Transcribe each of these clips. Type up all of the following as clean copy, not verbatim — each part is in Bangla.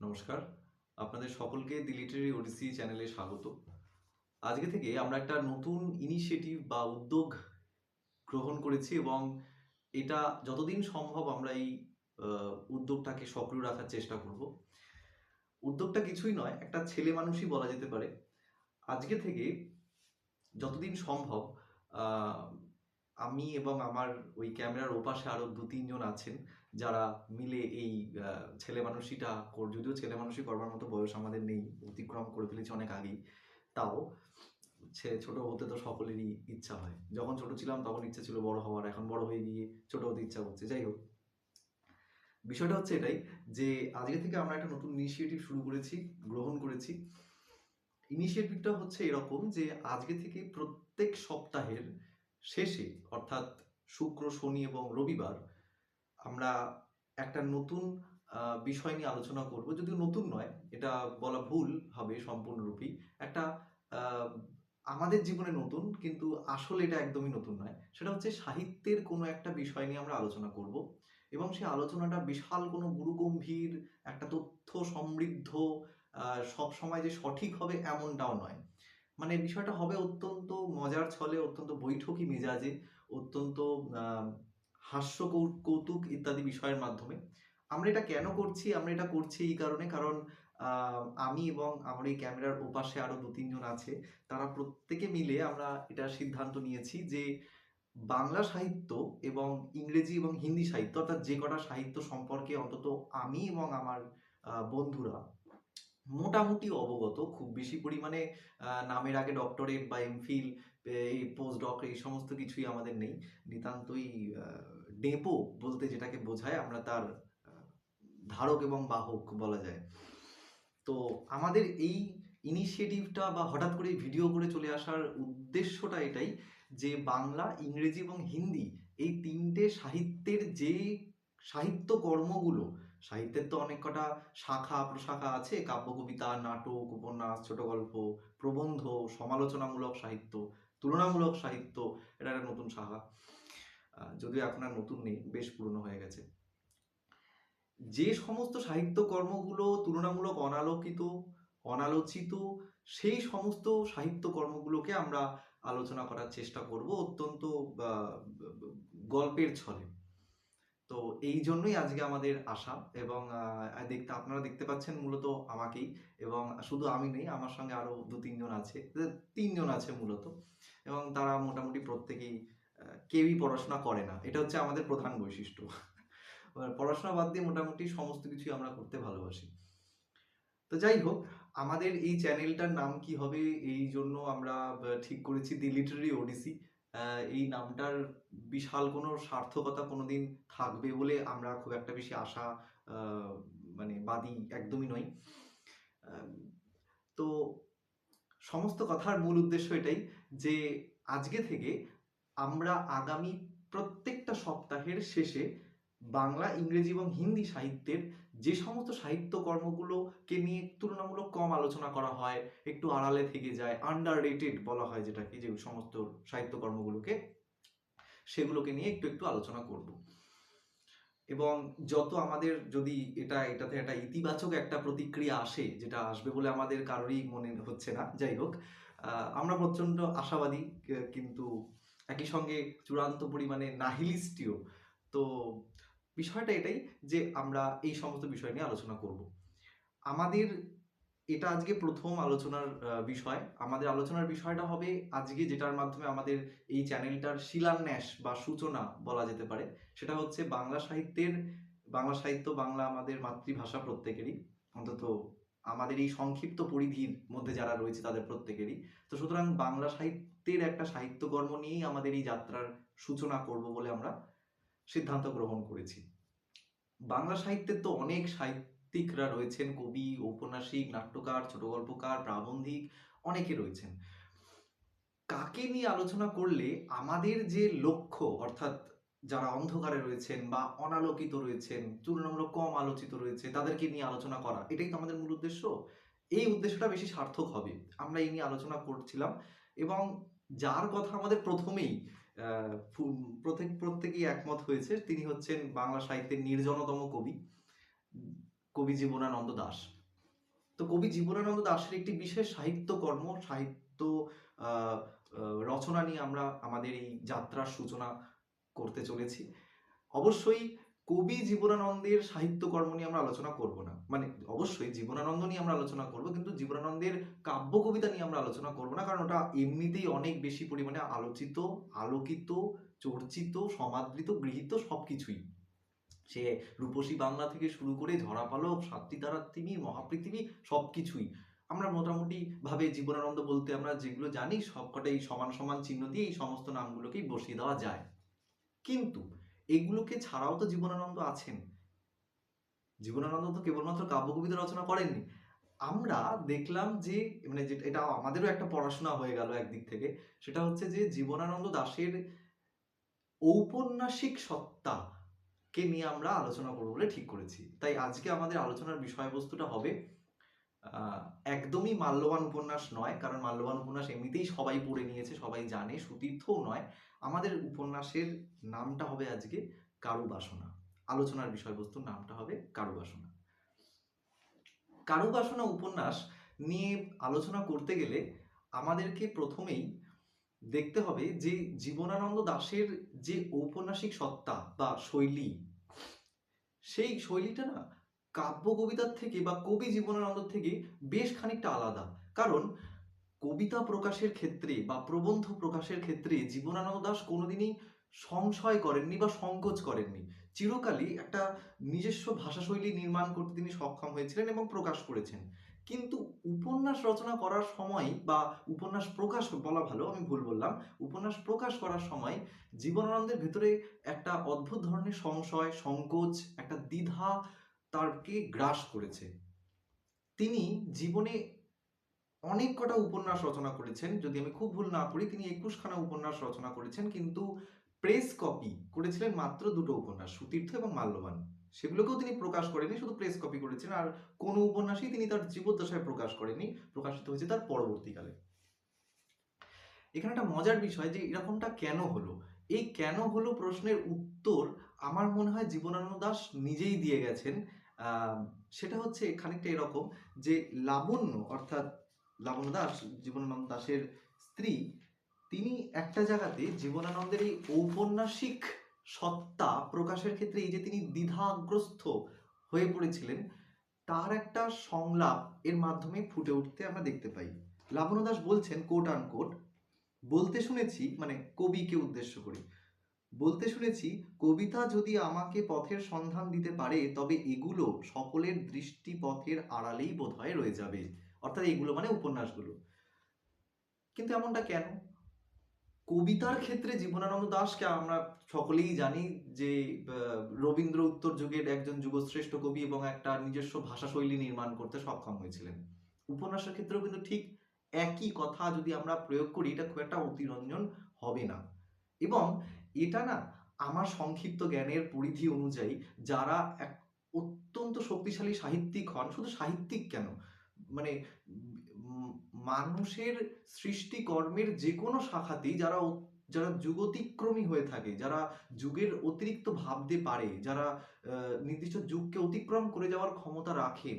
নমস্কার, আপনাদের সকলকে দি লিটারেরি ওডিসি চ্যানেলে স্বাগত। আজকে থেকে আমরা একটা নতুন ইনিশিয়েটিভ বা উদ্যোগ গ্রহণ করেছি এবং এটা যতদিন সম্ভব আমরা এই উদ্যোগটাকে সক্রিয় রাখার চেষ্টা করব। উদ্যোগটা কিছুই নয়, একটা ছেলে মানুষই বলা যেতে পারে। আজকে থেকে যতদিন সম্ভব আ আমি এবং আমার ওই ক্যামেরার ওপাশে আরো ২-৩ জন আছেন, যারা মিলে এই আ ছেলেমানুষিটা যদিও ছেলেমানুষি করবার মতো বয়স আমাদের নেই, অতিক্রম করে ফেলেছি অনেক আগেই। তাও ছোট হতে তো সকলেরই ইচ্ছা হয়। যখন ছোট ছিলাম তখন ইচ্ছা ছিল বড় হওয়ার, এখন বড় হয়ে গিয়ে ছোট হতে ইচ্ছা করছে। যাই হোক, বিষয়টা হচ্ছে এটাই যে আজকে থেকে আমরা একটা নতুন ইনিশিয়েটিভ শুরু করেছি, গ্রহণ করেছি। ইনিশিয়েটিভটা হচ্ছে এরকম যে আজকে থেকে প্রত্যেক সপ্তাহের শেষে অর্থাৎ শুক্র, শনি এবং রবিবার আমরা একটা নতুন বিষয় নিয়ে আলোচনা করব। যদিও নতুন নয়, এটা বলা ভুল হবে সম্পূর্ণরূপেই। একটা আ আমাদের জীবনে নতুন, কিন্তু আসলে এটা একদমই নতুন নয়। সেটা হচ্ছে সাহিত্যের কোনো একটা বিষয় নিয়ে আমরা আলোচনা করব এবং সেই আলোচনাটা বিশাল কোনো গুরুগম্ভীর, একটা তথ্য সমৃদ্ধ, আ সবসময় যে সঠিক হবে এমনটাও নয়। মানে বিষয়টা হবে অত্যন্ত মজার ছলে, অত্যন্ত বৈঠকি মেজাজে, অত্যন্ত আ হাস্য কৌতুক ইত্যাদি বিষয়ের মাধ্যমে। আমরা এটা কেন করছি? আমরা এটা করছি এই কারণে, কারণ আ আমি এবং আমার এই ক্যামেরার ওপাশে আরো ২-৩ জন আছে। তারা প্রত্যেকে মিলে আমরা এটা সিদ্ধান্ত নিয়েছি যে বাংলা সাহিত্য এবং ইংরেজি এবং হিন্দি সাহিত্য অর্থাৎ যে কটা সাহিত্য সম্পর্কে অন্তত আমি এবং আমার বন্ধুরা মোটামুটি অবগত। খুব বেশি পরিমাণে নামের আগে ডক্টরেট বা এমফিল, এই পোস্ট-ডক এই সমস্ত কিছুই আমাদের নেই। নিতান্তই আ ডেপো বলতে যেটাকে বোঝায় আমরা তার আ ধারক এবং বাহক বলা যায়। তো আমাদের এই ইনিশিয়েটিভটা বা হঠাৎ করে ভিডিও করে চলে আসার উদ্দেশ্যটা এটাই যে বাংলা, ইংরেজি এবং হিন্দি এই ৩ টে সাহিত্যের যে সাহিত্য কর্মগুলো, সাহিত্যের তো অনেক কটা শাখা-প্রশাখা আছে। কাব্য, কবিতা, নাটক, উপন্যাস, ছোট গল্প, প্রবন্ধ, সমালোচনামূলক সাহিত্য, তুলনামূলক সাহিত্য, এটা একটা নতুন শাখা। যদিও এখন আর নতুন নেই, বেশ পুরনো হয়ে গেছে। যে সমস্ত সাহিত্যকর্মগুলো তুলনামূলক অনালোকিত, অনালোচিত, সেই সমস্ত সাহিত্যকর্মগুলোকে আমরা আলোচনা করার চেষ্টা করব অত্যন্ত বা ব ব গল্পের ছলে। তো এইজন্যই আজকে আমাদের আসা এবং আপনারা দেখতে পাচ্ছেন মূলত আমাকেই এবং শুধু আমি নেই, আমার সঙ্গে আরো ২-৩ জন আছে। ৩ জন আছে মূলত এবং তারা মোটামুটি প্রত্যেকেই কেউই পড়াশোনা করে না। এটা হচ্ছে আমাদের প্রধান বৈশিষ্ট্য। পড়াশোনা বাদ দিয়ে মোটামুটি সমস্ত কিছুই আমরা করতে ভালোবাসি। তো যাই হোক, আমাদের এই চ্যানেলটার নাম কি হবে এইজন্য আমরা ঠিক করেছি 'দি লিটারেরি ওডিসি'। আ এই নামটার বিশাল কোনো সার্থকতা কোনোদিন থাকবে বলে আমরা খুব একটা বেশি আশা আ মানে বাদী একদমই নই। আম তো সমস্ত কথার মূল উদ্দেশ্য এটাই যে আজকে থেকে আমরা আগামী প্রত্যেকটা সপ্তাহের শেষে বাংলা, ইংরেজি এবং হিন্দি সাহিত্যের যে সমস্ত সাহিত্যকর্মগুলোকে নিয়ে তুলনামূলক কম আলোচনা করা হয়, একটু আড়ালে থেকে যায়, underrated বলা হয় যেটাকে, যে সমস্ত সাহিত্যকর্মগুলোকে, সেগুলোকে নিয়ে একটু আলোচনা করব। এবং যত আমাদের যদি এটাতে একটা ইতিবাচক একটা প্রতিক্রিয়া আসে, যেটা আসবে বলে আমাদের কারোরই মনে হচ্ছে না। যাই হোক, আ আমরা প্রচন্ড আশাবাদী, কিন্তু একই সঙ্গে চূড়ান্ত পরিমাণে নাহিলিস্টও। তো বিষয়টা এটাই যে আমরা এই সমস্ত বিষয় নিয়ে আলোচনা করব। আমাদের এটা আজকে ১ম আলোচনার বিষয়। আমাদের আলোচনার বিষয়টা হবে আজকে যেটার মাধ্যমে আমাদের এই চ্যানেলটার শিলান্যাস বা সূচনা বলা যেতে পারে। সেটা হচ্ছে বাংলা সাহিত্য, বাংলা আমাদের মাতৃভাষা প্রত্যেকেরই। অন্তত আমাদের এই সংক্ষিপ্ত পরিধির মধ্যে যারা রয়েছে তাদের প্রত্যেকেরই। তো সুতরাং বাংলা সাহিত্যের একটা সাহিত্যকর্ম নিয়েই আমাদের এই যাত্রার সূচনা করব বলে আমরা সিদ্ধান্ত গ্রহণ করেছি। বাংলা সাহিত্যের তো অনেক সাহিত্যিকরা রয়েছেন, কবি, ঔপন্যাসিক, নাট্যকার, ছোট গল্পকার, প্রাবন্ধিক অনেকে রয়েছেন। কাকে নিয়ে আলোচনা করলে আমাদের যে লক্ষ্য, অর্থাৎ যারা অন্ধকারে রয়েছেন বা অনালোকিত রয়েছেন, তুলনামূলক কম আলোচিত রয়েছে, তাদেরকে নিয়ে আলোচনা করা, এটাই তো আমাদের মূল উদ্দেশ্য। এই উদ্দেশ্যটা বেশি সার্থক হবে। আমরা এই নিয়ে আলোচনা করছিলাম এবং যার কথা আমাদের ১ম এই আ ফু প্রত্যেকেই একমত হয়েছে, তিনি হচ্ছেন বাংলা সাহিত্যের নির্জনতম কবি। কবি জীবনানন্দ দাশ। তো কবি জীবনানন্দ দাশের একটি বিশেষ সাহিত্যকর্ম, সাহিত্য আহ, রচনা নিয়ে আমরা আমাদের এই যাত্রার সূচনা করতে চলেছি। অবশ্যই কবি জীবনানন্দের সাহিত্যকর্ম নিয়ে আমরা আলোচনা করব না, মানে অবশ্যই জীবনানন্দ নিয়ে আমরা আলোচনা করব, কিন্তু জীবনানন্দের কাব্য কবিতা নিয়ে আমরা আলোচনা করব না, কারণ ওটা এমনিতেই অনেক বেশি পরিমাণে আলোচিত, আলোকিত, চর্চিত, সমাদৃত, গৃহীত সবকিছুই। সে রূপসী বাংলা থেকে শুরু করে ঝরাপালক, সাতটি তারার তিমি, মহাপৃথিবী, সবকিছুই আমরা মোটামুটি ভাবে জীবনানন্দ বলতে আমরা যেগুলো জানি সবকটাই সমান সমান চিহ্ন দিয়ে এই সমস্ত নামগুলোকেই বসিয়ে দেওয়া যায়। কিন্তু এগুলোকে ছাড়াও তো জীবনানন্দ আছেন। জীবনানন্দ তো কেবলমাত্র কাব্য কবিতা রচনা করেননি। আমরা দেখলাম যে মানে এটা আমাদেরও একটা পড়াশোনা হয়ে গেল একদিক থেকে, সেটা হচ্ছে যে জীবনানন্দ দাশের ঔপন্যাসিক সত্তা কে নিয়ে আমরা আলোচনা করবো বলে ঠিক করেছি। তাই আজকে আমাদের আলোচনার বিষয়বস্তুটা হবে একদমই মাল্যবান উপন্যাস নয়, কারণ মাল্যবান উপন্যাস এমনিতেই সবাই পড়ে নিয়েছে, সবাই জানে, সুতীর্থও নয়। আমাদের উপন্যাসের নামটা হবে আজকে কারুবাসনা। আলোচনার বিষয়বস্তুর নামটা হবে কারুবাসনা। কারুবাসনা উপন্যাস নিয়ে আলোচনা করতে গেলে আমাদেরকে প্রথমেই দেখতে হবে যে জীবনানন্দ দাশের যে ঔপন্যাসিক সত্তা বা শৈলী, সেই শৈলীটা না কাব্য কবিতার থেকে বা কবি জীবনানন্দ থেকে বেশ খানিকটা আলাদা। কারণ কবিতা প্রকাশের ক্ষেত্রে বা প্রবন্ধ প্রকাশের ক্ষেত্রে জীবনানন্দ দাশ কোনোদিনই সংশয় করেননি বা সংকোচ করেননি। চিরকালই একটা নিজস্ব ভাষাশৈলী নির্মাণ করতে তিনি সক্ষম হয়েছিলেন এবং প্রকাশ করেছেন। কিন্তু উপন্যাস রচনা করার সময় বা উপন্যাস প্রকাশ বলা ভালো, আমি ভুল বললাম, উপন্যাস প্রকাশ করার সময় জীবনানন্দের ভেতরে একটা অদ্ভুত ধরনের সংশয়, সংকোচ, একটা দ্বিধা তারকে গ্রাস করেছে। তিনি জীবনে অনেক কটা উপন্যাস রচনা করেছেন, যদি আমি খুব ভুল না করি তিনি 21খানা উপন্যাস রচনা করেছেন, কিন্তু প্রেস কপি করেছিলেন মাত্র দুটো উপন্যাস, সুতীর্থ এবং মাল্যবান। সেগুলোকেও তিনি প্রকাশ করেনি, শুধু প্রেস কপি করেছেন। আর কোনো উপন্যাসই তিনি তার জীবদ্দশায় প্রকাশ করেনি, প্রকাশিত হয়েছে তার পরবর্তীকালে। এখানে একটা মজার বিষয় যে এরকমটা কেন হলো, এই কেন হলো প্রশ্নের উত্তর আমার মনে হয় জীবনানন্দ দাশ নিজেই দিয়ে গেছেন। সেটা হচ্ছে খানিকটা এরকম যে লাবণ্য, অর্থাৎ লাবণ্য দাস জীবনানন্দ দাশের স্ত্রী, তিনি একটা জায়গাতে জীবনানন্দের এই ঔপন্যাসিক সত্তা প্রকাশের ক্ষেত্রে এই যে তিনি দ্বিধাগ্রস্ত হয়ে পড়েছিলেন, তার একটা সংলাপ এর মাধ্যমে ফুটে উঠতে আমরা দেখতে পাই। লাবণ্য দাস বলছেন, কোট আনকোট, বলতে শুনেছি, মানে কবিকে উদ্দেশ্য করে, বলতে শুনেছি কবিতা যদি আমাকে পথের সন্ধান দিতে পারে তবে এগুলো সকলের দৃষ্টি পথের আড়ালেই বোধহয় রয়ে যাবে। অর্থাৎ এগুলো মানে উপন্যাসগুলো। কিন্তু এমনটা কেন? কবিতার ক্ষেত্রে জীবনানন্দ দাশকে আমরা সকলেই জানি যে রবীন্দ্র উত্তর যুগের একজন যুগশ্রেষ্ঠ কবি এবং একটা নিজস্ব ভাষাশৈলী নির্মাণ করতে সক্ষম হয়েছিলেন। উপন্যাসের ক্ষেত্রেও কিন্তু ঠিক একই কথা যদি আমরা প্রয়োগ করি, এটা খুব একটা অতিরঞ্জন হবে না। এবং এটা না আমার সংক্ষিপ্ত জ্ঞানের পরিধি অনুযায়ী যারা এক অত্যন্ত শক্তিশালী সাহিত্যিক হন, শুধু সাহিত্যিক কেন, মানে মানুষের সৃষ্টিকর্মের যে কোনো শাখাতেই যারা যারা যুগতিক্রমী হয়ে থাকে, যারা যুগের অতিরিক্ত ভাবতে পারে, যারা নির্দিষ্ট যুগকে অতিক্রম করে যাওয়ার ক্ষমতা রাখেন,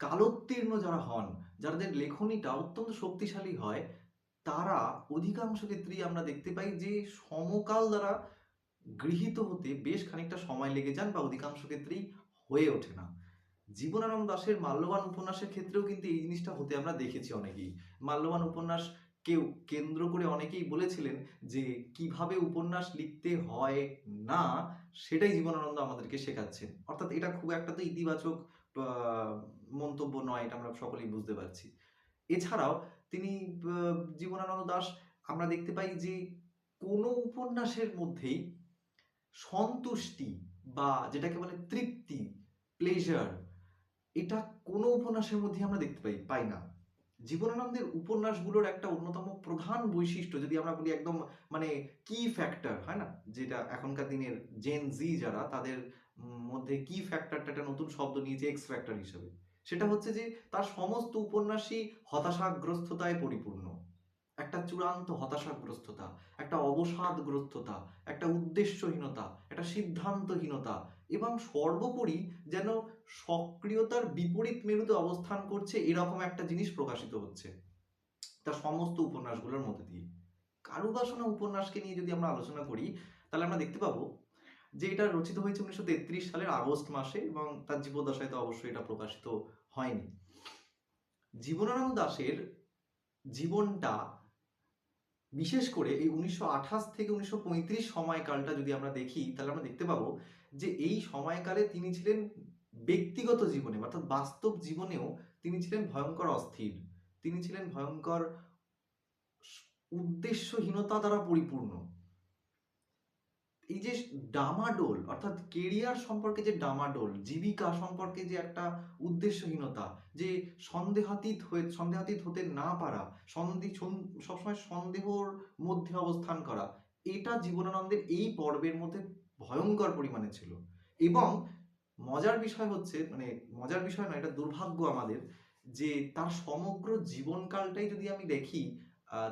কালোত্তীর্ণ যারা হন, যাদের লেখনীটা অত্যন্ত শক্তিশালী হয়, তারা অধিকাংশ ক্ষেত্রেই আমরা দেখতে পাই যে সমকাল দ্বারা গৃহীত হতে বেশ খানিকটা সময় লেগে যান বা অধিকাংশ ক্ষেত্রেই হয়ে ওঠে না। জীবনানন্দ দাশের মাল্যবান উপন্যাসের ক্ষেত্রেও কিন্তু এই জিনিসটা হতে আমরা দেখেছি অনেকেই। মাল্যবান উপন্যাস কেউ কেন্দ্র করে অনেকেই বলেছিলেন যে কিভাবে উপন্যাস লিখতে হয় না, সেটাই জীবনানন্দ আমাদেরকে শেখাচ্ছেন। অর্থাৎ এটা খুব একটা তো ইতিবাচক মন্তব্য নয়, এটা আমরা সকলেই বুঝতে পারছি। এছাড়াও তিনি জীবনানন্দ দাশ আমরা দেখতে পাই যে কোনো উপন্যাসের মধ্যেই সন্তুষ্টি বা যেটাকে বলে তৃপ্তি, প্লেজার, এটা কোনো উপন্যাসের মধ্যে আমরা দেখতে পাই না। জীবনানন্দের উপন্যাসগুলোর একটা অন্যতম প্রধান বৈশিষ্ট্য যদি আমরা বলি, একদম মানে কি ফ্যাক্টর হয় না, যেটা এখনকার দিনের জেন জি যারা, তাদের মধ্যে কি ফ্যাক্টরটা একটা নতুন শব্দ নিয়েছে এক্স ফ্যাক্টর হিসেবে, সেটা হচ্ছে যে তার সমস্ত উপন্যাসই হতাশাগ্রস্ততায় পরিপূর্ণ। একটা চূড়ান্ত হতাশাগ্রস্ততা, একটা অবসাদগ্রস্ততা, একটা উদ্দেশ্যহীনতা, একটা সিদ্ধান্তহীনতা, এবং সর্বোপরি যেন সক্রিয়তার বিপরীত মেরুতে অবস্থান করছে এরকম একটা জিনিস প্রকাশিত হচ্ছে তার সমস্ত উপন্যাসগুলোর মধ্যে দিয়ে। কারুবাসনা উপন্যাসকে নিয়ে যদি আমরা আলোচনা করি তাহলে আমরা দেখতে পাবো যে এটা রচিত হয়েছে 1933 সালের আগস্ট মাসে এবং তার জীবদ্দশায় তো অবশ্যই এটা প্রকাশিত হয়নি। জীবনানন্দ দাশের জীবনটা বিশেষ করে এই 1928 থেকে 1935 সময়কালটা যদি আমরা দেখি তাহলে আমরা দেখতে পাবো যে এই সময়কালে তিনি ছিলেন ব্যক্তিগত জীবনে অর্থাৎ বাস্তব জীবনেও তিনি ছিলেন ভয়ঙ্কর অস্থির, তিনি ছিলেন ভয়ঙ্কর উদ্দেশ্যহীনতা দ্বারা পরিপূর্ণ। এই যে ডামাডোল অর্থাৎ কেরিয়ার সম্পর্কে যে ডামাডোল, জীবিকা সম্পর্কে যে একটা উদ্দেশ্যহীনতা, যে সন্দেহাতীত হতে না পারা, সবসময় সন্দেহর মধ্যে অবস্থান করা, এটা জীবনানন্দের এই পর্বের মধ্যে ভয়ঙ্কর পরিমাণে ছিল। এবং মজার বিষয় হচ্ছে, মানে মজার বিষয় নয়, এটা দুর্ভাগ্য আমাদের যে তার সমগ্র জীবনকালটাই যদি আমি দেখি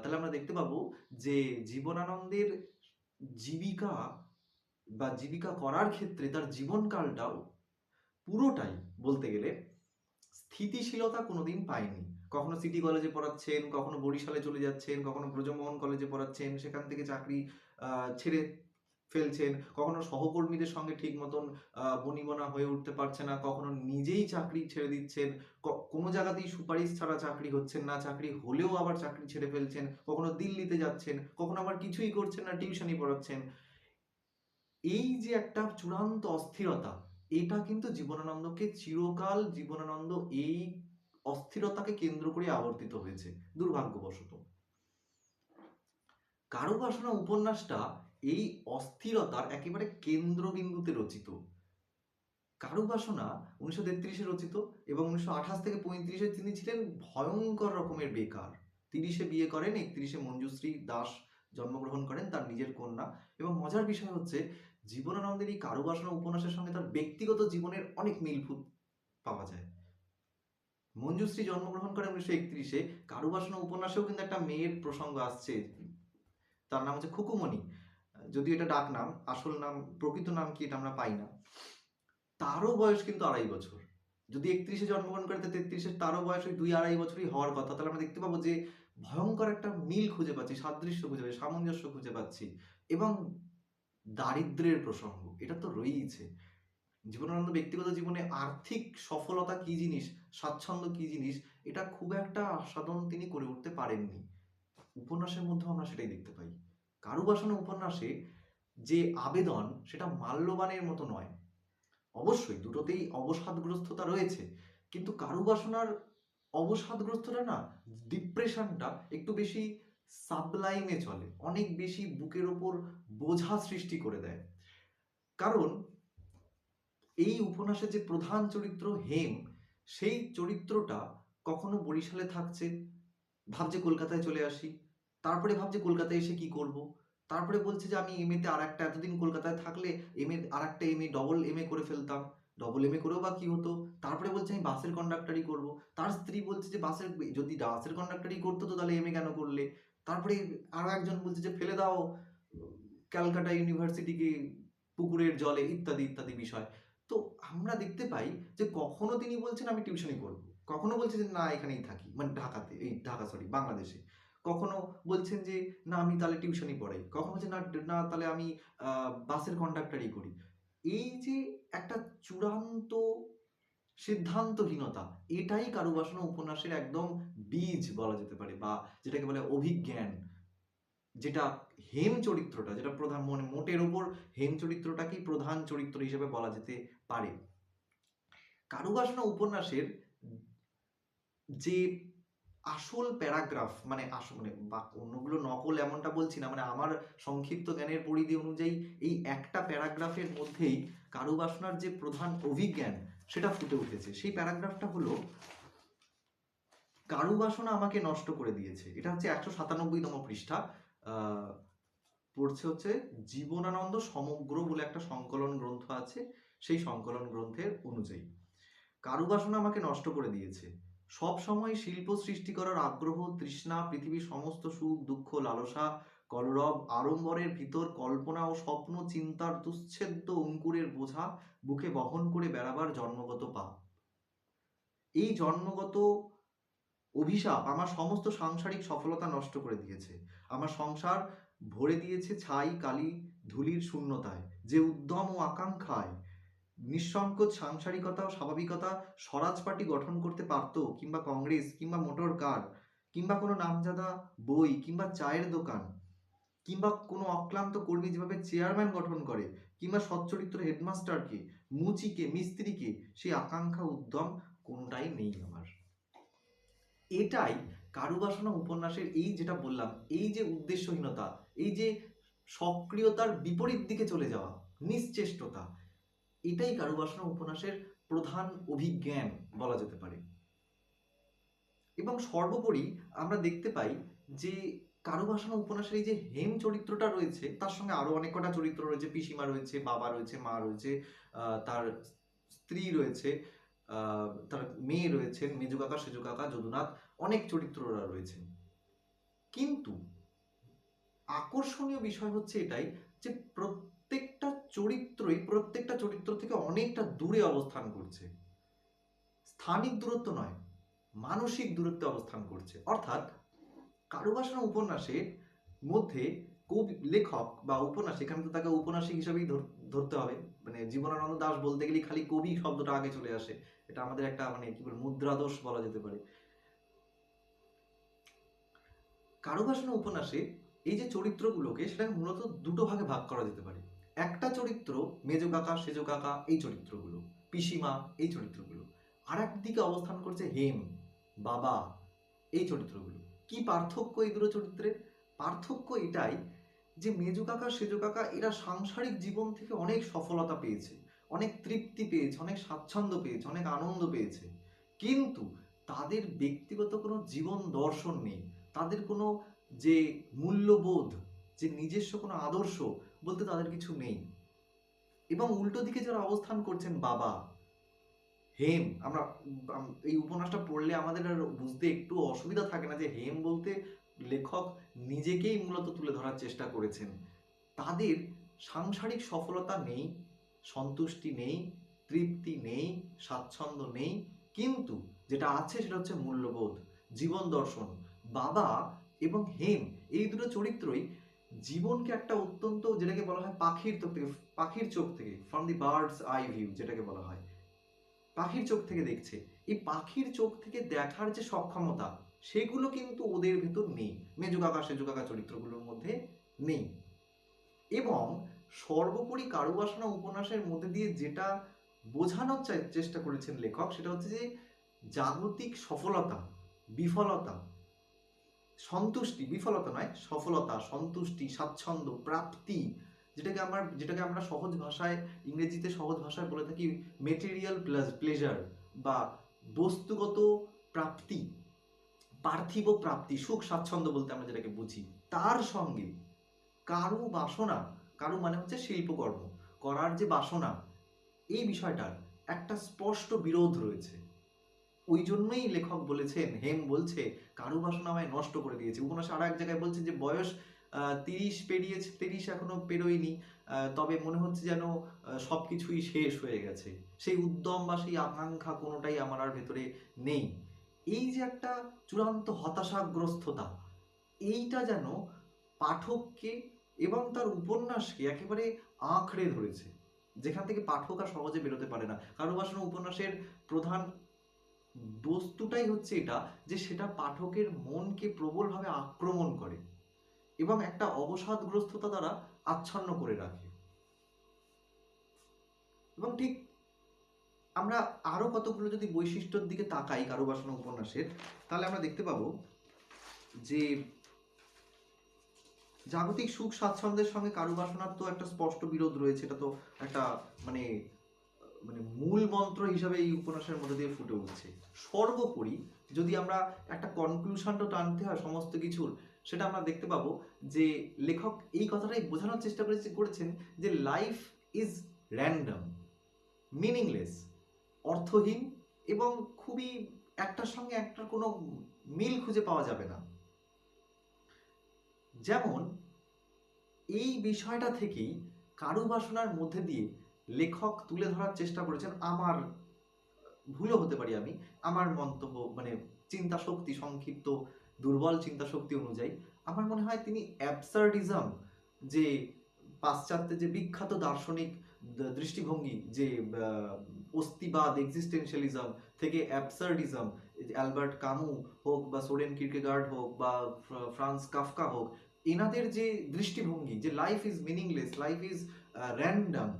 তাহলে আমরা দেখতে পাবো যে জীবনানন্দের জীবিকা বা জীবিকা করার ক্ষেত্রে তার জীবনকালটাও পুরোটাই বলতে গেলে স্থিতিশীলতা কোনোদিন পায়নি। কখনো সিটি কলেজে পড়াচ্ছেন, কখনো বরিশালে চলে যাচ্ছেন, কখনো ব্রজমোহন কলেজে পড়াচ্ছেন, সেখান থেকে চাকরি ছেড়ে ফেলছেন, কখনো সহকর্মীদের সঙ্গে ঠিক মতন বনিবনা হয়ে উঠতে পারছে না, কখনো নিজেই চাকরি ছেড়ে দিচ্ছেন, কোনো জায়গাতেই সুপারিশ ছাড়া চাকরি হচ্ছেন না, চাকরি হলেও আবার চাকরি ছেড়ে ফেলছেন, কখনো দিল্লিতে যাচ্ছেন, কখনো আবার কিছুই করছেন না, টিউশনই পড়াচ্ছেন। এই যে একটা চূড়ান্ত অস্থিরতা, এটা কিন্তু জীবনানন্দকে চিরকাল জীবনানন্দ এই অস্থিরতাকে কেন্দ্র করে আবর্তিত হয়েছে দুর্ভাগ্যবশত। কারুবাসনা উপন্যাসটা এই অস্থিরতার একেবারে কেন্দ্রবিন্দুতে রচিত। কারুবাসনা 1933-এ রচিত এবং 1928 থেকে 35-এ তিনি ছিলেন ভয়ঙ্কর রকমের বেকার। 30-এ বিয়ে করেন, 31-এ মঞ্জুশ্রী দাস জন্মগ্রহণ করেন, তার নিজের কন্যা। এবং মজার বিষয় হচ্ছে জীবনানন্দের এই কারুবাসনা উপন্যাসের সঙ্গে তার ব্যক্তিগত জীবনের অনেক মিল পাওয়া যায়। মঞ্জুশ্রী জন্মগ্রহণ করেন 1931-এ, কারুবাসনা উপন্যাসেও কিন্তু একটা মেয়ের প্রসঙ্গ আসছে, তার নাম হচ্ছে খুকুমণি, যদিও এটা ডাক নাম, আসল নাম প্রকৃত নাম কি এটা আমরা পাই না। তারও বয়স কিন্তু 2.5 বছর। যদি 31-এ জন্মগ্রহণ করে, 33-এ তারও বয়স ওই 2-2.5 বছরই হওয়ার কথা। তাহলে আমরা দেখতে পাবো যে ভয়ঙ্কর একটা মিল খুঁজে পাচ্ছি, সাদৃশ্য খুঁজে পাচ্ছি, সামঞ্জস্য খুঁজে পাচ্ছি। এবং দারিদ্র্যের প্রসঙ্গ এটা তো রয়েইছে। জীবনানন্দ ব্যক্তিগত জীবনে আর্থিক সফলতা কি জিনিস, স্বাচ্ছন্দ্য কি জিনিস, এটা খুব একটা আস্বাদন তিনি করে উঠতে পারেননি। উপন্যাসের মধ্যেও আমরা সেটাই দেখতে পাই। কারুবাসনা উপন্যাসে যে আবেদন সেটা মাল্যবানের মতো নয়। অবশ্যই দুটোতেই অবসাদগ্রস্ততা রয়েছে, কিন্তু কারুবাসনার অবসাদগ্রস্তটা না, ডিপ্রেশনটা একটু বেশি সাবলাইমে চলে, অনেক বেশি বুকের ওপর বোঝা সৃষ্টি করে দেয়। কারণ এই উপন্যাসের যে প্রধান চরিত্র হেম, সেই চরিত্রটা কখনো বরিশালে থাকছে, ভাবছে কলকাতায় চলে আসি, তারপরে ভাবছে কলকাতায় এসে কি করব, তারপরে বলছে যে আমি এমএতে আর একটা, এতদিন কলকাতায় থাকলে এমএ আর একটা এমএ ডবল এমএ করে ফেলতাম, ডবল এমএ করেও বা কি হতো, তারপরে বলছে আমি বাসের কন্ডাক্টরি করব, তার স্ত্রী বলছে যে যদি বাসের কন্ডাক্টরি করতো তো তাহলে এমএ কেন করলে, তারপরে আরো একজন বলছে যে ফেলে দাও ক্যালকাটা ইউনিভার্সিটিকে পুকুরের জলে, ইত্যাদি ইত্যাদি বিষয়। তো আমরা দেখতে পাই যে কখনো তিনি বলছেন আমি টিউশনই করব, কখনো বলছেন যে না এখানেই থাকি, মানে ঢাকাতে, এই ঢাকা সরি বাংলাদেশে, কখনো বলছেন যে না আমি তাহলে টিউশনই পড়াই, কখনো বলছেন না না তাহলে আমি বাসের কন্ডাক্টরই করি। এই যে একটা চূড়ান্ত সিদ্ধান্তহীনতা, এটাই কারুবাসনা উপন্যাসের একদম বীজ বলা যেতে পারে, বা যেটাকে বলে অভিজ্ঞান। যেটা হেম চরিত্রটা, যেটা প্রধান, মানে মোটের ওপর হেম চরিত্রটাকেই প্রধান চরিত্র হিসেবে বলা যেতে পারে। কারুবাসনা উপন্যাসের যে আসল প্যারাগ্রাফ, মানে বা অন্যগুলো নকল এমনটা বলছি না, মানে আমার সংক্ষিপ্ত জ্ঞানের পরিধি অনুযায়ী এই একটা প্যারাগ্রাফের মধ্যেই কারুবাসনার যে প্রধান অভিজ্ঞান সেটা ফুটে উঠেছে। সেই প্যারাগ্রাফটা হলো কারুবাসনা আমাকে নষ্ট করে দিয়েছে। এটা হচ্ছে 197তম পৃষ্ঠা। পড়ছে হচ্ছে জীবনানন্দ সমগ্র বলে একটা সংকলন গ্রন্থ আছে, সেই সংকলন গ্রন্থের অনুযায়ী কারুবাসনা আমাকে নষ্ট করে দিয়েছে। সব সময় শিল্প সৃষ্টি করার আগ্রহ, তৃষ্ণা, পৃথিবীর সমস্ত সুখ দুঃখ লালসা কলরব আড়ম্বরের ভিতর কল্পনা ও স্বপ্ন চিন্তার দুচ্ছেদ্য অঙ্কুরের বোঝা বুকে বহন করে বেড়াবার জন্মগত পাপ। এই জন্মগত অভিশাপ আমার সমস্ত সাংসারিক সফলতা নষ্ট করে দিয়েছে। আমার সংসার ভরে দিয়েছে ছাই কালি ধূলির শূন্যতায়। যে উদ্যম ও আকাঙ্ক্ষায় নিঃসংকোচ সাংসারিকতা ও স্বাভাবিকতা স্বরাজ পার্টি গঠন করতে পারতো, কিংবা কংগ্রেস, কিংবা মোটর কার, কিংবা কোনো নামজাদা বই, কিংবা চায়ের দোকান, কিংবা কোনো অক্লান্ত কর্মী যেভাবে চেয়ারম্যান গঠন করে, কিংবা সচ্চরিত্র হেডমাস্টারকে, মুচিকে, মিস্ত্রিকে, সেই আকাঙ্ক্ষা উদ্যম কোনোটাই নেই আমার। এটাই কারুবাসনা উপন্যাসের এই যেটা বললাম, এই যে উদ্দেশ্যহীনতা, এই যে সক্রিয়তার বিপরীত দিকে চলে যাওয়া, নিশ্চেষ্টতা, এটাই কারুবাসনা উপন্যাসের প্রধান অভিজ্ঞান বলা যেতে পারে। এবং সর্বোপরি আমরা দেখতে পাই যে কারুবাসনা উপন্যাসের এই যে হেম চরিত্রটা রয়েছে, তার সঙ্গে আরো অনেক কটা চরিত্র রয়েছে, পিসিমা রয়েছে, বাবা রয়েছে, মা রয়েছে, তার স্ত্রী রয়েছে, তার মেয়ে রয়েছেন, মেজু কাকা, সেজু কাকা, যদুনাথ, অনেক চরিত্ররা রয়েছেন। কিন্তু আকর্ষণীয় বিষয় হচ্ছে এটাই যে প্রত্যেকটা চরিত্র থেকে অনেকটা দূরে অবস্থান করছে। স্থানিক দূরত্ব নয়, মানসিক দূরত্বে অবস্থান করছে। অর্থাৎ কারুবাসনা উপন্যাসের মধ্যে কবি, লেখক বা উপন্যাস, এখানে তো তাকে উপন্যাসিক হিসেবেই ধরতে হবে। মানে জীবনানন্দ দাশ বলতে গেলে খালি কবি শব্দটা আগে চলে আসে, এটা আমাদের একটা মানে কি বলে মুদ্রাদোষ বলা যেতে পারে। কারুবাসনা উপন্যাসে এই যে চরিত্রগুলোকে, সেটাকে মূলত দুটো ভাগে ভাগ করা যেতে পারে। একটা চরিত্র মেজো কাকা, সেজো কাকা, এই চরিত্রগুলো, পিসিমা, এই চরিত্রগুলো। আর একদিকে অবস্থান করছে হেম, বাবা, এই চরিত্রগুলো। কি পার্থক্য এই দুটো চরিত্রে? পার্থক্য এটাই যে মেজো কাকা, সেজো কাকা এরা সাংসারিক জীবন থেকে অনেক সফলতা পেয়েছে, অনেক তৃপ্তি পেয়েছে, অনেক স্বাচ্ছন্দ্য পেয়েছে, অনেক আনন্দ পেয়েছে, কিন্তু তাদের ব্যক্তিগত কোনো জীবন দর্শন নেই, তাদের কোনো যে মূল্যবোধ, যে নিজস্ব কোনো আদর্শ বলতে তাদের কিছু নেই। এবং উল্টো দিকে যারা অবস্থান করছেন, বাবা, হেম, আমরা এই উপন্যাসটা পড়লে আমাদের আর বুঝতে একটু অসুবিধা থাকে না যে হেম বলতে লেখক নিজেকেই মূলত তুলে ধরার চেষ্টা করেছেন। তাদের সাংসারিক সফলতা নেই, সন্তুষ্টি নেই, তৃপ্তি নেই, স্বাচ্ছন্দ্য নেই, কিন্তু যেটা আছে সেটা হচ্ছে মূল্যবোধ, জীবন দর্শন। বাবা এবং হেম, এই দুটো চরিত্রই জীবনকে একটা অত্যন্ত, যেটাকে বলা হয় পাখির চোখ থেকে, from the birds eye view যেটাকে বলা হয়, পাখির চোখ থেকে দেখছে। এই পাখির চোখ থেকে দেখার যে সক্ষমতা, সেগুলো কিন্তু ওদের ভেতর নেই, মেজু কাকা, সেজু কাকা চরিত্রগুলোর মধ্যে নেই। এবং সর্বোপরি কারুবাসনা উপন্যাসের মধ্যে দিয়ে যেটা বোঝানোর চেষ্টা করেছেন লেখক, সেটা হচ্ছে যে জাগতিক সফলতা, বিফলতা, সন্তুষ্টি, বিফলতা নয়, সফলতা, সন্তুষ্টি, স্বাচ্ছন্দ্য, প্রাপ্তি, যেটাকে আমরা সহজ ভাষায়, ইংরেজিতে সহজ ভাষায় বলে থাকি মেটেরিয়াল প্লেজার, বা বস্তুগত প্রাপ্তি, পার্থিব প্রাপ্তি, সুখ স্বাচ্ছন্দ্য বলতে আমরা যেটাকে বুঝি, তার সঙ্গে কারু বাসনা, কারু মানে হচ্ছে শিল্পকর্ম করার যে বাসনা, এই বিষয়টার একটা স্পষ্ট বিরোধ রয়েছে। ওই জন্যই লেখক বলেছেন, হেম বলছে কারুবাসনা আমায় নষ্ট করে দিয়েছে। উপন্যাসে আরো এক জায়গায় বলছে যে বয়স 30 পেরিয়েছে, 30 এখনো পেরোয়নি, তবে মনে হচ্ছে যেন সবকিছুই শেষ হয়ে গেছে, সেই উদ্যম বা সেই আকাঙ্ক্ষা কোনোটাই আমার আর ভেতরে নেই। এই যে একটা চূড়ান্ত হতাশাগ্রস্ততা, এইটা যেন পাঠককে এবং তার উপন্যাসকে একেবারে আঁকড়ে ধরেছে, যেখান থেকে পাঠক আর সহজে বেরোতে পারে না। কারুবাসনা উপন্যাসের প্রধান বস্তুটাই হচ্ছে এটা, যে সেটা পাঠকের মনকে প্রবলভাবে আক্রমণ করে এবং একটা অবসাদগ্রস্ততা দ্বারা আচ্ছন্ন করে রাখে। এবং ঠিক আমরা আরো কতগুলো যদি বৈশিষ্ট্যের দিকে তাকাই কারুবাসনা উপন্যাসের, তাহলে আমরা দেখতে পাবো যে জাগতিক সুখ স্বাচ্ছন্দ্যের সঙ্গে কারুবাসনার তো একটা স্পষ্ট বিরোধ রয়েছে। এটা তো একটা মানে মানে মূল মন্ত্র হিসাবে এই উপন্যাসের মধ্যে দিয়ে ফুটে উঠছে। সর্বোপরি যদি আমরা একটা কনক্লুশনটা টানতে হয় সমস্ত কিছুর, সেটা আমরা দেখতে পাবো যে লেখক এই কথাটাই বোঝানোর চেষ্টা করেছেন যে লাইফ ইজ র্যান্ডম, মিনিংলেস, অর্থহীন, এবং খুবই একটার সঙ্গে একটার কোনো মিল খুঁজে পাওয়া যাবে না। যেমন এই বিষয়টা থেকেই কারুবাসনার মধ্যে দিয়ে লেখক তুলে ধরার চেষ্টা করেছেন, আমার ভুলও হতে পারি আমি, আমার মন্তব্য মানে চিন্তা শক্তি, সংক্ষিপ্ত দুর্বল চিন্তা শক্তি অনুযায়ী আমার মনে হয় তিনি অ্যাবসার্ডিজম, যে পাশ্চাত্যে যে বিখ্যাত দার্শনিক দৃষ্টিভঙ্গি, যে অস্তিবাদ, এক্সিস্টেনশিয়ালিজম থেকে অ্যাবসার্ডিজম, অ্যালবার্ট কামু হোক বা সোরেন কিরকেগার্ড হোক বা ফ্রান্স কাফকা হোক, এনাদের যে দৃষ্টিভঙ্গি যে life is meaningless, life is random,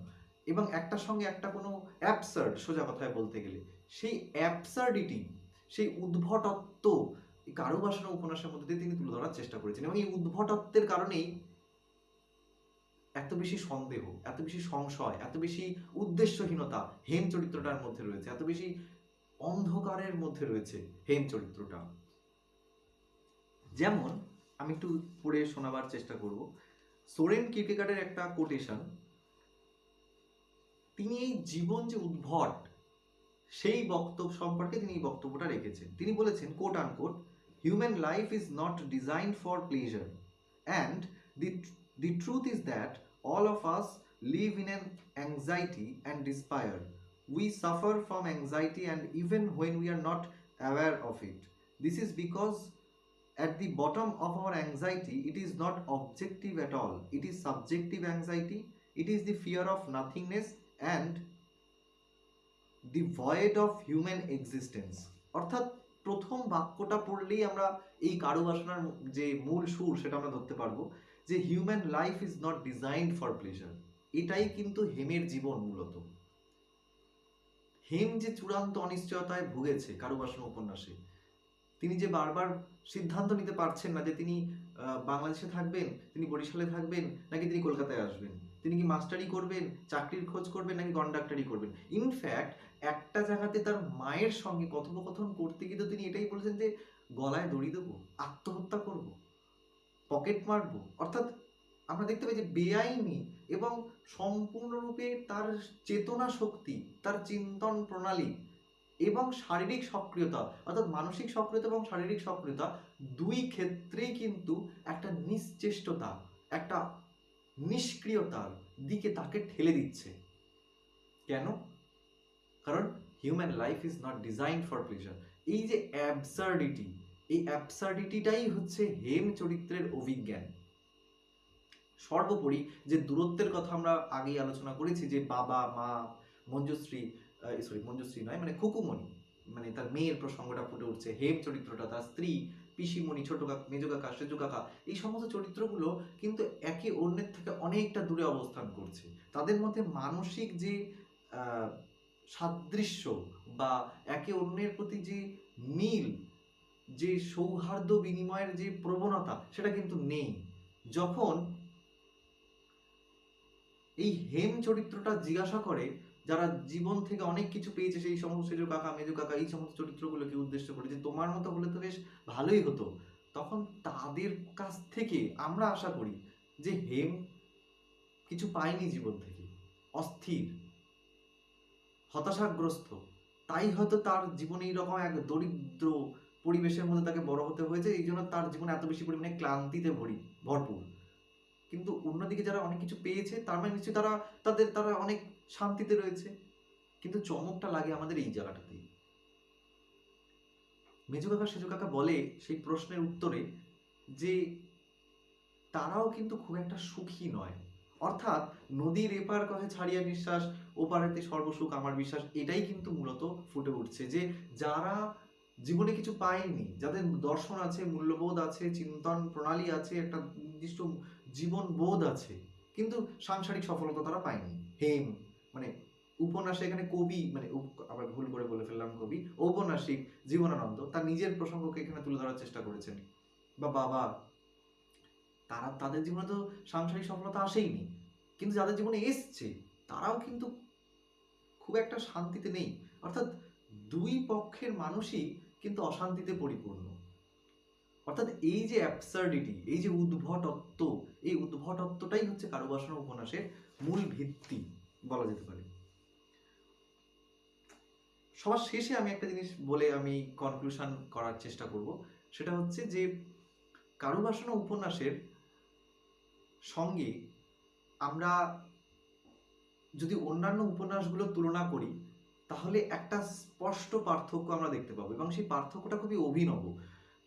এবং একটার সঙ্গে একটা কোনো অ্যাবসার্ড, সোজা কথায় বলতে গেলে সেই অ্যাবসার্ডিটি, সেই উদ্ভটত্ব কারুবাসনা উপন্যাসের মধ্যে দিয়ে তিনি তুলে ধরার চেষ্টা করেছেন। এবং এই উদ্ভটত্বের কারণেই এত বেশি সন্দেহ, এত বেশি সংশয়, এত বেশি উদ্দেশ্যহীনতা হেম চরিত্রটার মধ্যে রয়েছে, এত বেশি অন্ধকারের মধ্যে রয়েছে হেম চরিত্রটা। যেমন আমি একটু পড়ে শোনাবার চেষ্টা করব। সোরেন কিরকেগার্ডের একটা কোটেশন, তিনি এই জীবন যে উদ্ভট সেই বক্তব্য সম্পর্কে তিনি এই বক্তব্যটা রেখেছেন। তিনি বলেছেন, coat unquote, human life is not designed for pleasure and the truth is that all of us live in an anxiety and despair. We suffer from anxiety and even when we are not aware of it. This is because at the bottom of our anxiety it is not objective at all. It is subjective anxiety. It is the fear of nothingness and the void of human existence. অর্থাৎ প্রথম বাক্যটা পড়লেই আমরা এই কারুবাসনার যে মূল সুর সেটা আমরা ধরতে পারবো, যে human life is not designed for pleasure. এটাই কিন্তু হেমের জীবন মূলত। হেম যে চূড়ান্ত অনিশ্চয়তায় ভুগেছে কারুবাসনা উপন্যাসে, তিনি যে বারবার সিদ্ধান্ত নিতে পারছেন না যে তিনি বাংলাদেশে থাকবেন, তিনি বরিশালে থাকবেন, নাকি তিনি কলকাতায় আসবেন, তিনি কি মাস্টারি করবেন, চাকরির খোঁজ করবেন, নাকি কন্ডাক্টারি করবেন। ইনফ্যাক্ট একটা জায়গাতে তার মায়ের সঙ্গে কথোপকথন করতে গিয়ে তো তিনি এটাই বলেছেন যে গলায় দড়ি দেবো, আত্মহত্যা করব, পকেট মারবো। অর্থাৎ আমরা দেখতে পাই যে বেআইনি এবং সম্পূর্ণরূপে তার চেতনা শক্তি, তার চিন্তন প্রণালী এবং শারীরিক সক্রিয়তা, অর্থাৎ মানসিক সক্রিয়তা এবং শারীরিক সক্রিয়তা দুই ক্ষেত্রেই কিন্তু একটা নিশ্চেষ্টতা, একটা নিষ্ক্রিয়তার দিকে তাকে ঠেলে দিচ্ছে। কেন? কারণ human life is not designed for pleasure. এই যে অ্যাবসার্ডিটি, এই অ্যাবসার্ডিটিটাই হচ্ছে হেম চরিত্রের অভিজ্ঞান। সর্বোপরি যে দূরত্বের কথা আমরা আগেই আলোচনা করেছি, যে বাবা মা, মঞ্জুশ্রী, মঞ্জুশ্রী নয়, মানে খুকুমণি, মানে তার মেয়ের প্রসঙ্গটা ফুটে উঠছে, হেম চরিত্রটা, তার স্ত্রী, পিসিমণি, ছোট কাকা, মেজো কাকা, সেজো কাকা, এই সমস্ত চরিত্রগুলো কিন্তু একে অন্যের থেকে অনেকটা দূরে অবস্থান করছে। তাদের মধ্যে মানসিক যে সাদৃশ্য বা একে অন্যের প্রতি যে মিল, যে সৌহার্দ্য বিনিময়ের যে প্রবণতা, সেটা কিন্তু নেই। যখন এই হেম চরিত্রটা জিজ্ঞাসা করে, যারা জীবন থেকে অনেক কিছু পেয়েছে, সেই সমস্ত সেজো কাকা, মেজো কাকা, এই সমস্ত চরিত্রগুলোকে উদ্দেশ্য করে, যে তোমার মতো হলে তো বেশ ভালোই হতো, তখন তাদের কাছ থেকে আমরা আশা করি যে হেম কিছু পায়নি জীবন থেকে, অস্থির, হতাশাগ্রস্ত, তাই হয়তো তার জীবনে এইরকম এক দরিদ্র পরিবেশের মধ্যে তাকে বড় হতে হয়েছে, এই জন্য তার জীবনে এত বেশি পরিমাণে ক্লান্তিতে ভরপুর। কিন্তু অন্যদিকে যারা অনেক কিছু পেয়েছে, তার মানে নিশ্চয়ই তারা অনেক শান্তিতে রয়েছে। কিন্তু চমকটা লাগে আমাদের এই জায়গাটাতেই। মেজো কাকা সেজো কাকা বলে সেই প্রশ্নের উত্তরে যে তারাও কিন্তু খুব একটা সুখী নয়। অর্থাৎ নদীর এপার কহে ছাড়িয়া নিঃশ্বাস, ওপারেতে সর্বসুখ আমার বিশ্বাস, এটাই কিন্তু মূলত ফুটে উঠছে, যে যারা জীবনে কিছু পায়নি, যাদের দর্শন আছে, মূল্যবোধ আছে, চিন্তন প্রণালী আছে, একটা নির্দিষ্ট জীবন বোধ আছে, কিন্তু সাংসারিক সফলতা তারা পায়নি। হেম মানে উপন্যাসে এখানে কবি, মানে আবার ভুল করে বলে ফেললাম, কবি ঔপন্যাসিক জীবনানন্দ তার নিজের প্রসঙ্গকে এখানে তুলে ধরার চেষ্টা করেছেন। বা বাবা, তাদের জীবনে তো সাংসারিক সফলতা আসেইনি, কিন্তু যাদের জীবনে এসছে তারাও কিন্তু খুব একটা শান্তিতে নেই। অর্থাৎ দুই পক্ষের মানুষই কিন্তু অশান্তিতে পরিপূর্ণ। অর্থাৎ এই যে অ্যাবসার্ডিটি, এই যে উদ্ভটত্ব, এই উদ্ভটত্বটাই হচ্ছে কারুবাসনা উপন্যাসের মূল ভিত্তি বলা যেতে পারে। সবার শেষে আমি একটা জিনিস বলে আমি কনক্লুশন করার চেষ্টা করব, সেটা হচ্ছে যে কারুবাসনা উপন্যাসের সঙ্গে আমরা যদি অন্যান্য উপন্যাসগুলোর তুলনা করি তাহলে একটা স্পষ্ট পার্থক্য আমরা দেখতে পাবো, এবং সেই পার্থক্যটা খুবই অভিনব।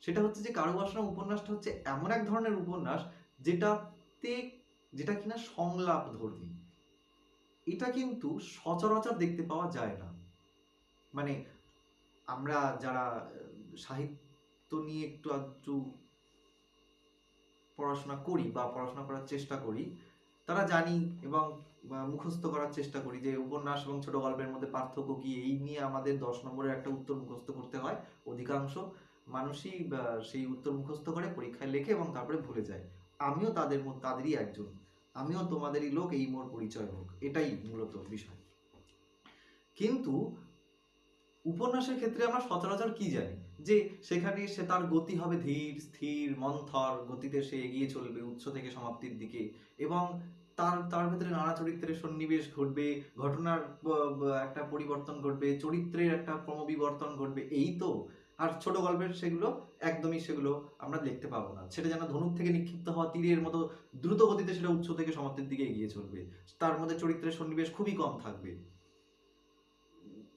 সেটা হচ্ছে যে কারুবাসনা উপন্যাসটা হচ্ছে এমন এক ধরনের উপন্যাস যেটাতে যেটা কিনা সংলাপ ধর্মী। এটা কিন্তু সচরাচর দেখতে পাওয়া যায় না। মানে আমরা যারা সাহিত্য নিয়ে একটু আধটু পড়াশোনা করি বা পড়াশোনা করার চেষ্টা করি, তারা জানি এবং মুখস্থ করার চেষ্টা করি যে উপন্যাস এবং ছোট গল্পের মধ্যে পার্থক্য কি। এই নিয়ে আমাদের 10 নম্বরের একটা উত্তর মুখস্থ করতে হয়। অধিকাংশ মানুষই সেই উত্তর মুখস্থ করে পরীক্ষায় লেখে এবং তারপরে ভুলে যায়। আমিও তাদেরই একজন। আমিও তোমাদেরই লোক, এই মোর পরিচয় হোক, এটাই মূলত বিষয়। কিন্তু উপন্যাসের ক্ষেত্রে আমরা সচরাচর কি জানি, যে সেখানে সে তার গতি হবে ধীর স্থির মন্থর গতিতে, সে এগিয়ে চলবে উৎস থেকে সমাপ্তির দিকে, এবং তার তার ভেতরে নানা চরিত্রের সন্নিবেশ ঘটবে, ঘটনার একটা পরিবর্তন ঘটবে, চরিত্রের একটা ক্রমবিবর্তন ঘটবে, এই তো। আর ছোট গল্পের সেগুলো একদমই সেগুলো আমরা দেখতে পাবো না। সেটা যেন ধনুক থেকে নিক্ষিপ্ত হওয়া তীরের মতো দ্রুত গতিতে সেটা উৎস থেকে সমাপ্তির দিকে এগিয়ে চলবে। তার মধ্যে চরিত্রের সন্নিবেশ খুবই কম থাকবে।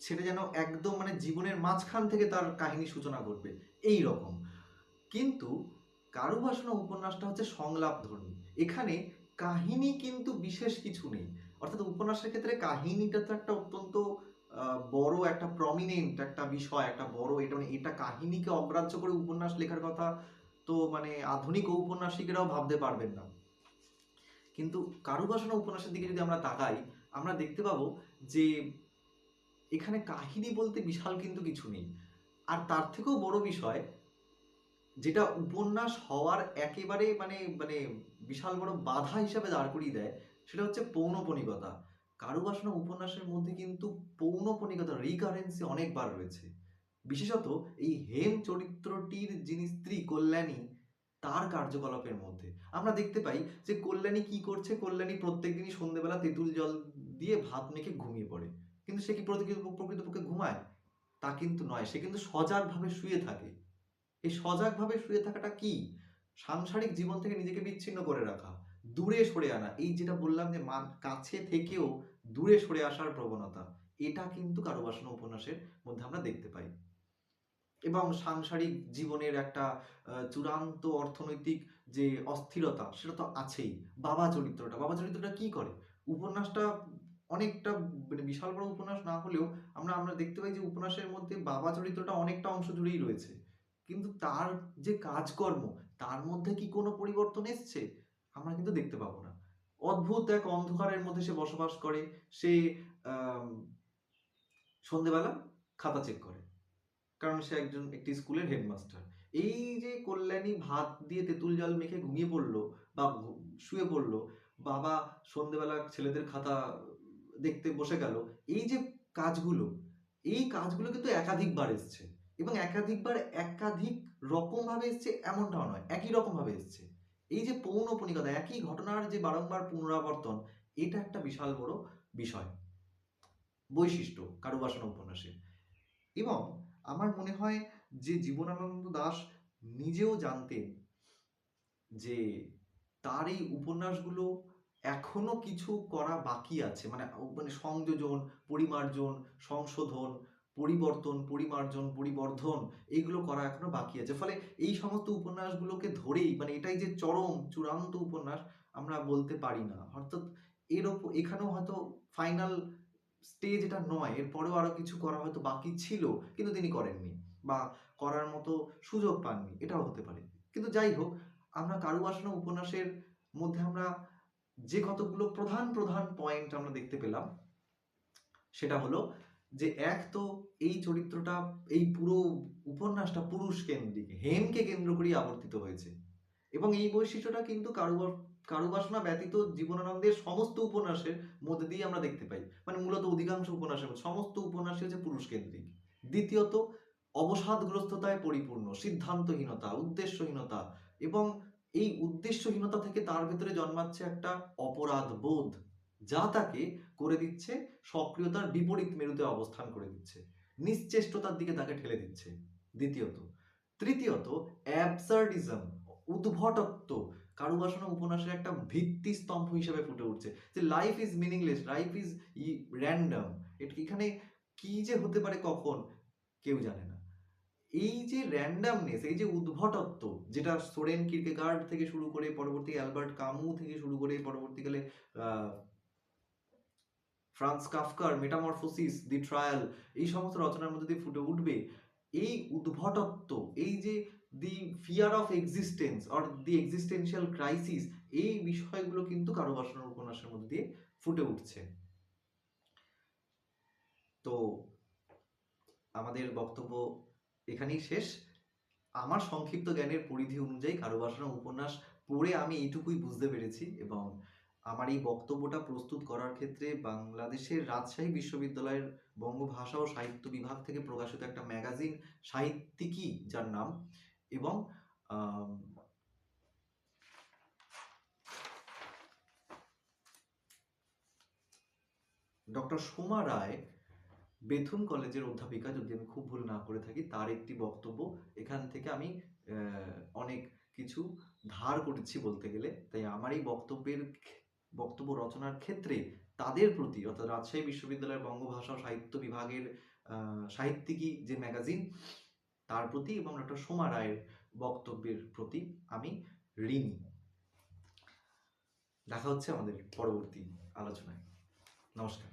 সেটা যেন একদম জীবনের মাঝখান থেকে তার কাহিনী সূচনা করবে, এই রকম। কিন্তু কারুবাসনা উপন্যাসটা হচ্ছে সংলাপ ধর্মী। এখানে কাহিনী কিন্তু বিশেষ কিছু নেই। অর্থাৎ উপন্যাসের ক্ষেত্রে কাহিনীটা তো একটা অত্যন্ত বড় একটা প্রমিনেন্ট একটা বিষয়, একটা বড় এটা এটা কাহিনীকে অগ্রাহ্য করে উপন্যাস লেখার কথা তো আধুনিক ঔপন্যাসিকেরাও ভাবতে পারবেন না। কিন্তু কারুবাসনা উপন্যাসের দিকে যদি আমরা তাকাই, আমরা দেখতে পাবো যে এখানে কাহিনী বলতে বিশাল কিন্তু কিছু নেই। আর তার থেকেও বড় বিষয়, যেটা উপন্যাস হওয়ার একেবারে মানে বিশাল বড় বাধা হিসাবে দাঁড় করিয়ে দেয়, সেটা হচ্ছে পৌনঃপুনিকতা। কারুবাসনা উপন্যাসের মধ্যে কিন্তু পৌনঃপুনিকতা রিকারেন্সি অনেকবার রয়েছে। বিশেষত এই হেম চরিত্রটির যিনি স্ত্রী কল্যাণী, তার কার্যকলাপের মধ্যে আমরা দেখতে পাই যে কল্যাণী কি করছে। কল্যাণী প্রত্যেকদিনই সন্ধ্যেবেলা তেঁতুল জল দিয়ে ভাত মেখে ঘুমিয়ে পড়ে। কিন্তু সে কি প্রকৃতপক্ষে ঘুমায়? তা কিন্তু নয়, সে কিন্তু সজাগভাবে শুয়ে থাকে। এই সজাগভাবে শুয়ে থাকাটা কি? সাংসারিক জীবন থেকে নিজেকে বিচ্ছিন্ন করে রাখা, দূরে সরে আনা। এই যেটা বললাম যে কাছে থেকেও দূরে সরে আসার প্রবণতা, এটা কিন্তু কারুবাসনা উপন্যাসের মধ্যে আমরা দেখতে পাই। এবং সাংসারিক জীবনের একটা চূড়ান্ত অর্থনৈতিক যে অস্থিরতা, সেটা তো আছেই। বাবা চরিত্রটা কি করে? উপন্যাসটা অনেকটা বিশাল বড় উপন্যাস না হলেও আমরা দেখতে পাই যে উপন্যাসের মধ্যে বাবা চরিত্রটা অনেকটা অংশ জুড়েই রয়েছে। কিন্তু তার যে কাজকর্ম, তার মধ্যে কি কোনো পরিবর্তন এসছে? আমরা কিন্তু দেখতে পাবো না। অদ্ভুত এক অন্ধকারের মধ্যে সে বসবাস করে। সে আম সন্ধ্যেবেলা খাতা চেক করে। কারণ সে একটি স্কুলের হেডমাস্টার। এই যে কল্যাণী ভাত দিয়ে তেঁতুল জল মেখে ঘুমিয়ে পড়লো বা শুয়ে পড়লো, বাবা সন্ধ্যেবেলা ছেলেদের খাতা দেখতে বসে গেল, এই যে কাজগুলো, এই কাজগুলো কিন্তু একাধিকবার এসছে, এবং একাধিকবার একাধিক রকম ভাবে এসছে এমনটাও নয়, একই রকম ভাবে এসছে। এই যে পৌনঃপুনিকতা, একই ঘটনার যে বারংবার পুনরাবর্তন, এটা একটা বিশাল বড় বিষয়, বৈশিষ্ট্য কারুবাসনা উপন্যাসের। এবং আমার মনে হয় যে জীবনানন্দ দাশ নিজেও জানতেন যে তার এই উপন্যাসগুলো এখনো কিছু করা বাকি আছে। সংযোজন, পরিমার্জন, সংশোধন, পরিবর্তন, পরিমার্জন, পরিবর্ধন, এইগুলো করা এখনো বাকি আছে। ফলে এই সমস্ত উপন্যাসগুলোকে ধরেই এটাই যে চূড়ান্ত উপন্যাস আমরা বলতে পারি না। অর্থাৎ এখানেও হয়তো ফাইনাল স্টেজ এটা নয়, এরপরেও আরো কিছু করা হয়তো বাকি ছিল, কিন্তু তিনি করেননি বা করার মতো সুযোগ পাননি, এটাও হতে পারে। কিন্তু যাই হোক, আমরা কারুবাসনা উপন্যাসের মধ্যে আমরা যে কতগুলো প্রধান প্রধান পয়েন্ট আমরা দেখতে পেলাম, সেটা হলো যে এক তো এই চরিত্রটা, এই পুরো উপন্যাসটা পুরুষ কেন্দ্রিক, হেমকে কেন্দ্র করেই আবর্তিত হয়েছে। এবং এই বৈশিষ্ট্যটা কিন্তু কারুবাসনা ব্যতীত জীবনানন্দের সমস্ত উপন্যাসের মধ্যে দিয়ে আমরা দেখতে পাই। মূলত অধিকাংশ উপন্যাসের সমস্ত উপন্যাসই হচ্ছে পুরুষ কেন্দ্রিক। দ্বিতীয়ত, অবসাদগ্রস্ততায় পরিপূর্ণ, সিদ্ধান্তহীনতা, উদ্দেশ্যহীনতা, এবং এই উদ্দেশ্যহীনতা থেকে তার ভেতরে জন্মাচ্ছে একটা অপরাধ বোধ, যা তাকে করে দিচ্ছে সক্রিয়তার বিপরীত মেরুতে অবস্থান করে দিচ্ছে, নিশ্চেষ্টতার দিকে তাকে ঠেলে দিচ্ছে। দ্বিতীয়ত। তৃতীয়ত, অ্যাবসার্ডিজম, উদ্ভটত্ব, কারুবাসনা উপন্যাসের একটা ভিত্তি স্তম্ভ হিসেবে ফুটে উঠছে, যে life is meaningless, life is random. এখানে কি যে হতে পারে কখন কেউ জানে না। এই যে র্যান্ডামনেস, এই যে উদ্ভটত্ব, যেটা সোরেন কিরকেগার্ড থেকে শুরু করে পরবর্তী অ্যালবার্ট কামু থেকে শুরু করে পরবর্তীকালে ফ্রান্স কাফকার মেটামরফোসিস, দি ট্রায়াল, এই সমস্ত রচনার মধ্যে দিয়ে ফুটে উঠবে এই উদ্ভটত্ব, এই যে the fear of existence or the existential crisis, এই বিষয়গুলো কিন্তু কারুবাসনার উপন্যাসের মধ্যে দিয়ে ফুটে উঠছে। তো আমাদের বক্তব্য এখানেই শেষ। আমার সংক্ষিপ্ত জ্ঞানের পরিধি অনুযায়ী কারুবাসনা উপন্যাস পড়ে আমি এইটুকুই বুঝতে পেরেছি, এবং আমার এই বক্তব্যটা প্রস্তুত করার ক্ষেত্রে বাংলাদেশের রাজশাহী বিশ্ববিদ্যালয়ের বঙ্গভাষা ও সাহিত্য বিভাগ থেকে প্রকাশিত একটা ম্যাগাজিন সাহিত্যিকী, যার নাম, এবং ডক্টর সোমা রায় বেথুন কলেজের অধ্যাপিকা, যদি আমি খুব ভুল না করে থাকি, তার একটি বক্তব্য, এখান থেকে আমি অনেক কিছু ধার করেছি বলতে গেলে। তাই আমার এই বক্তব্য রচনার ক্ষেত্রে তাদের প্রতি, অর্থাৎ রাজশাহী বিশ্ববিদ্যালয়ের বঙ্গভাষা ও সাহিত্য বিভাগের সাহিত্যিকী যে ম্যাগাজিন, তার প্রতি এবং ডক্টর সোমা রায়ের বক্তব্যের প্রতি আমি ঋণী। দেখা হচ্ছে আমাদের পরবর্তী আলোচনায়। নমস্কার।